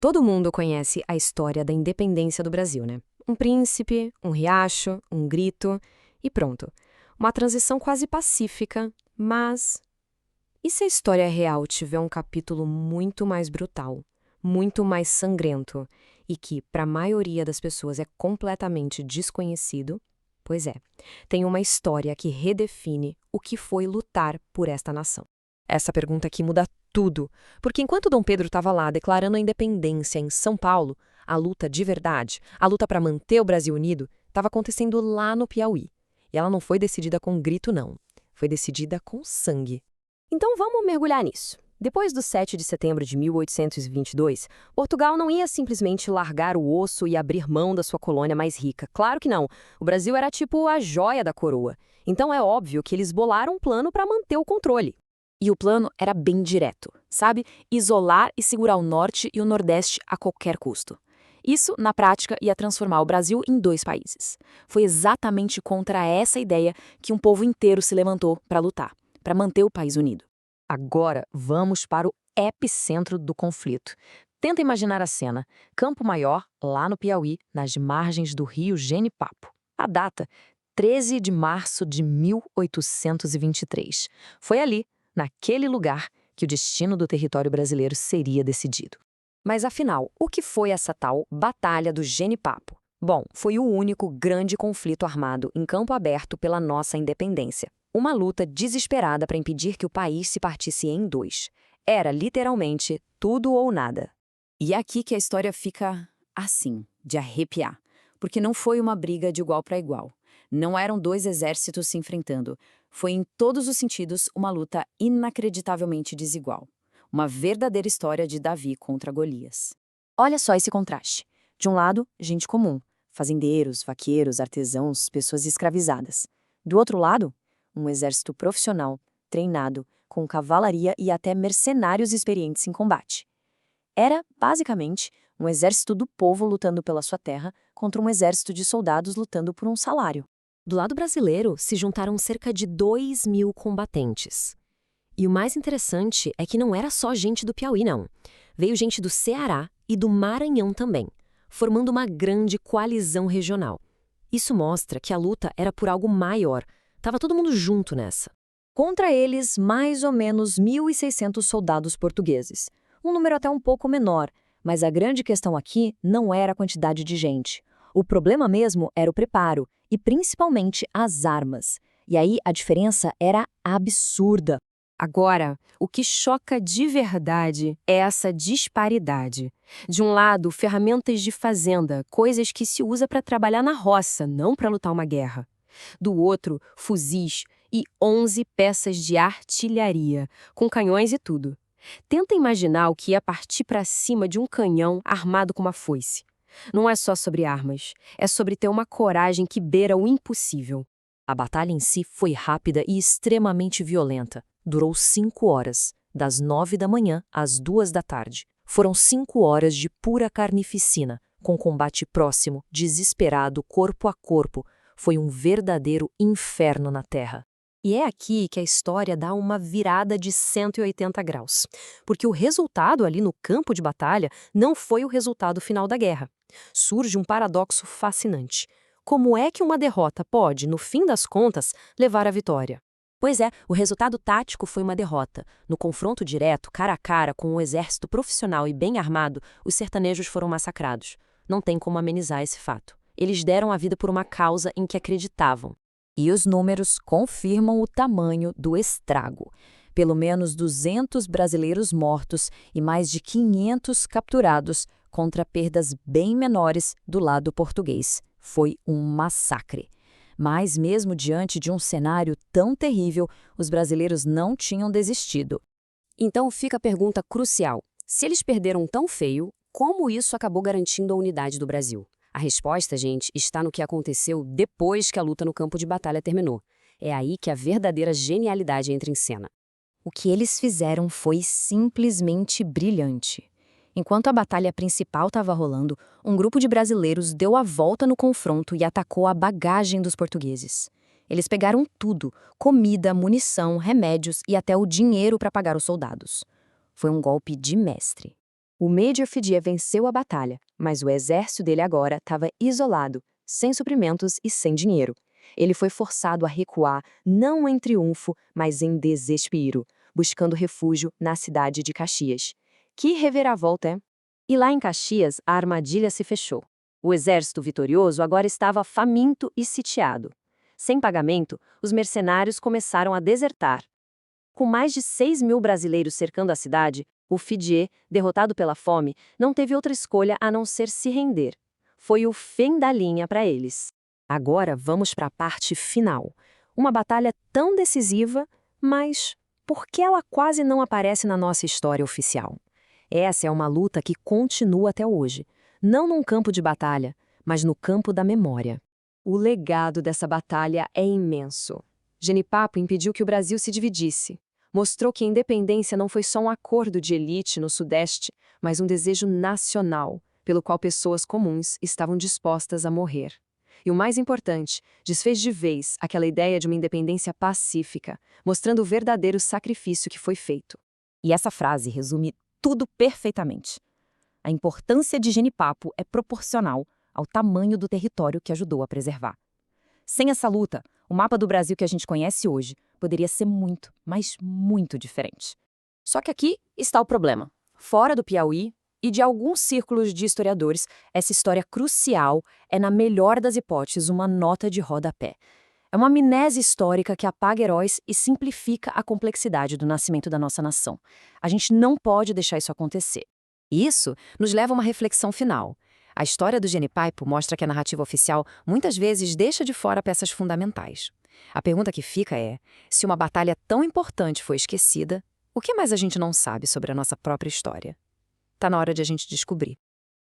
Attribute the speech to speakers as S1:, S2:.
S1: Todo mundo conhece a história da independência do Brasil, né? Um príncipe, um riacho, um grito e pronto. Uma transição quase pacífica, mas e se a história real tiver um capítulo muito mais brutal, muito mais sangrento e que, para a maioria das pessoas, é completamente desconhecido? Pois é, tem uma história que redefine o que foi lutar por esta nação. Essa pergunta aqui muda tudo, porque enquanto Dom Pedro estava lá declarando a independência em São Paulo, a luta de verdade, a luta para manter o Brasil unido, estava acontecendo lá no Piauí. E ela não foi decidida com grito, não. Foi decidida com sangue. Então vamos mergulhar nisso. Depois do 7 de setembro de 1822, Portugal não ia simplesmente largar o osso e abrir mão da sua colônia mais rica. Claro que não. O Brasil era tipo a joia da coroa. Então é óbvio que eles bolaram um plano para manter o controle. E o plano era bem direto, sabe? Isolar e segurar o norte e o nordeste a qualquer custo. Isso, na prática, ia transformar o Brasil em dois países. Foi exatamente contra essa ideia que um povo inteiro se levantou para lutar, para manter o país unido. Agora, vamos para o epicentro do conflito. Tenta imaginar a cena. Campo Maior, lá no Piauí, nas margens do rio Genipapo. A data, 13 de março de 1823. Foi ali, naquele lugar, que o destino do território brasileiro seria decidido. Mas afinal, o que foi essa tal Batalha do Genipapo? Bom, foi o único grande conflito armado em campo aberto pela nossa independência. Uma luta desesperada para impedir que o país se partisse em dois. Era literalmente tudo ou nada. E é aqui que a história fica assim, de arrepiar. Porque não foi uma briga de igual para igual. Não eram dois exércitos se enfrentando. Foi, em todos os sentidos, uma luta inacreditavelmente desigual. Uma verdadeira história de Davi contra Golias. Olha só esse contraste. De um lado, gente comum. Fazendeiros, vaqueiros, artesãos, pessoas escravizadas. Do outro lado, um exército profissional, treinado, com cavalaria e até mercenários experientes em combate. Era, basicamente, um exército do povo lutando pela sua terra contra um exército de soldados lutando por um salário. Do lado brasileiro, se juntaram cerca de 2.000 combatentes. E o mais interessante é que não era só gente do Piauí, não. Veio gente do Ceará e do Maranhão também, formando uma grande coalizão regional. Isso mostra que a luta era por algo maior. Tava todo mundo junto nessa. Contra eles, mais ou menos 1.600 soldados portugueses. Um número até um pouco menor, mas a grande questão aqui não era a quantidade de gente. O problema mesmo era o preparo, e principalmente as armas. E aí a diferença era absurda. Agora, o que choca de verdade é essa disparidade. De um lado, ferramentas de fazenda, coisas que se usa para trabalhar na roça, não para lutar uma guerra. Do outro, fuzis e 11 peças de artilharia, com canhões e tudo. Tenta imaginar o que ia partir para cima de um canhão armado com uma foice. Não é só sobre armas, é sobre ter uma coragem que beira o impossível. A batalha em si foi rápida e extremamente violenta. Durou 5 horas, das 9 da manhã às 2 da tarde. Foram 5 horas de pura carnificina, com combate próximo, desesperado, corpo a corpo. Foi um verdadeiro inferno na terra. E é aqui que a história dá uma virada de 180 graus. Porque o resultado ali no campo de batalha não foi o resultado final da guerra. Surge um paradoxo fascinante. Como é que uma derrota pode, no fim das contas, levar à vitória? Pois é, o resultado tático foi uma derrota. No confronto direto, cara a cara, com um exército profissional e bem armado, os sertanejos foram massacrados. Não tem como amenizar esse fato. Eles deram a vida por uma causa em que acreditavam. E os números confirmam o tamanho do estrago. Pelo menos 200 brasileiros mortos e mais de 500 capturados, contra perdas bem menores do lado português. Foi um massacre. Mas mesmo diante de um cenário tão terrível, os brasileiros não tinham desistido. Então fica a pergunta crucial. Se eles perderam tão feio, como isso acabou garantindo a unidade do Brasil? A resposta, gente, está no que aconteceu depois que a luta no campo de batalha terminou. É aí que a verdadeira genialidade entra em cena. O que eles fizeram foi simplesmente brilhante. Enquanto a batalha principal estava rolando, um grupo de brasileiros deu a volta no confronto e atacou a bagagem dos portugueses. Eles pegaram tudo: comida, munição, remédios e até o dinheiro para pagar os soldados. Foi um golpe de mestre. O Major Fidia venceu a batalha, mas o exército dele agora estava isolado, sem suprimentos e sem dinheiro. Ele foi forçado a recuar, não em triunfo, mas em desespero, buscando refúgio na cidade de Caxias. Que reviravolta, é? E lá em Caxias, a armadilha se fechou. O exército vitorioso agora estava faminto e sitiado. Sem pagamento, os mercenários começaram a desertar. Com mais de 6.000 brasileiros cercando a cidade, o Fidier, derrotado pela fome, não teve outra escolha a não ser se render. Foi o fim da linha para eles. Agora vamos para a parte final. Uma batalha tão decisiva, mas por que ela quase não aparece na nossa história oficial? Essa é uma luta que continua até hoje, não num campo de batalha, mas no campo da memória. O legado dessa batalha é imenso. Genipapo impediu que o Brasil se dividisse. Mostrou que a independência não foi só um acordo de elite no Sudeste, mas um desejo nacional, pelo qual pessoas comuns estavam dispostas a morrer. E o mais importante, desfez de vez aquela ideia de uma independência pacífica, mostrando o verdadeiro sacrifício que foi feito.
S2: E essa frase resume tudo perfeitamente. A importância de Genipapo é proporcional ao tamanho do território que ajudou a preservar. Sem essa luta, o mapa do Brasil que a gente conhece hoje poderia ser muito, mas muito diferente. Só que aqui está o problema. Fora do Piauí e de alguns círculos de historiadores, essa história crucial é, na melhor das hipóteses, uma nota de rodapé. É uma amnésia histórica que apaga heróis e simplifica a complexidade do nascimento da nossa nação. A gente não pode deixar isso acontecer. Isso nos leva a uma reflexão final. A história do Genipapo mostra que a narrativa oficial muitas vezes deixa de fora peças fundamentais. A pergunta que fica é, se uma batalha tão importante foi esquecida, o que mais a gente não sabe sobre a nossa própria história? Tá na hora de a gente descobrir.